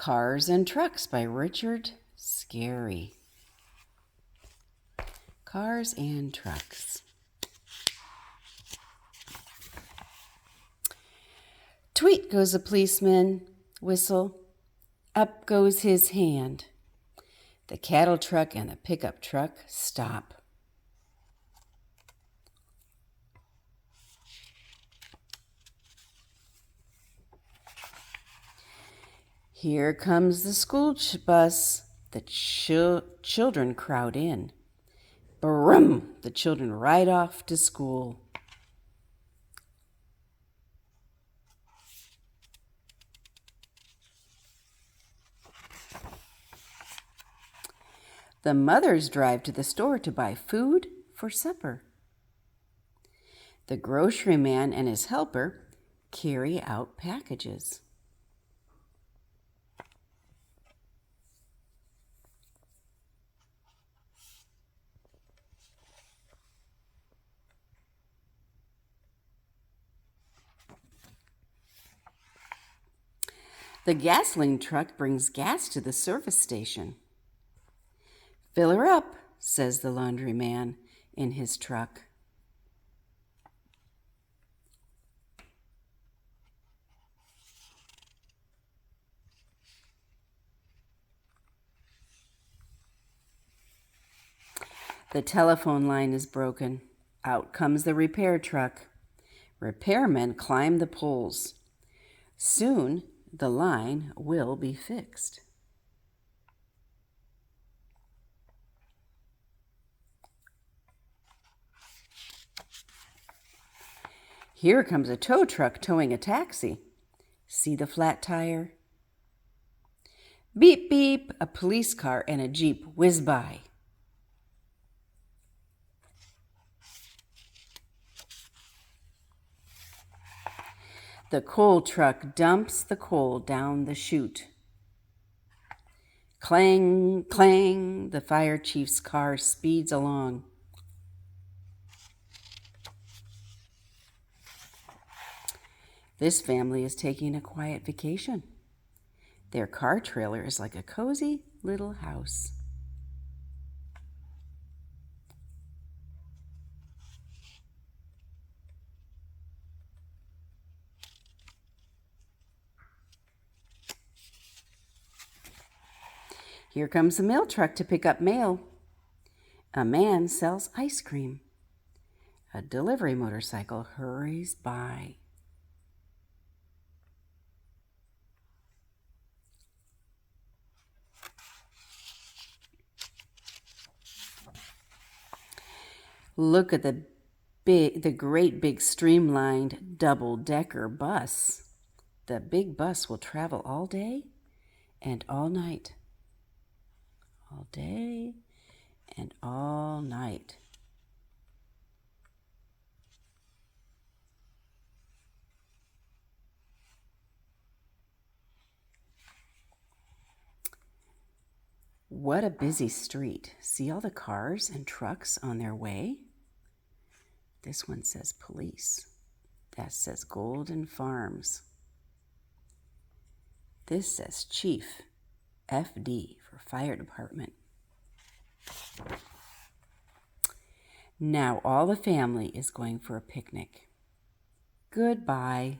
Cars and Trucks by Richard Scarry. Cars and Trucks. Tweet goes a policeman whistle. Up goes his hand. The cattle truck and the pickup truck stop. Here comes the school bus. The children crowd in. Brum! The children ride off to school. The mothers drive to the store to buy food for supper. The grocery man and his helper carry out packages. The gasoline truck brings gas to the service station. Fill her up, says the laundry man in his truck. The telephone line is broken. Out comes the repair truck. Repairmen climb the poles. Soon, the line will be fixed. Here comes a tow truck towing a taxi. See the flat tire? Beep, beep, a police car and a Jeep whiz by. The coal truck dumps the coal down the chute. Clang, clang, the fire chief's car speeds along. This family is taking a quiet vacation. Their car trailer is like a cozy little house. Here comes a mail truck to pick up mail. A man sells ice cream. A delivery motorcycle hurries by. Look at the great big streamlined double-decker bus. The big bus will travel all day and all night. All day and all night. What a busy street. See all the cars and trucks on their way? This one says police. That says Golden Farms. This says Chief, FD for Fire Department. Now all the family is going for a picnic. Goodbye.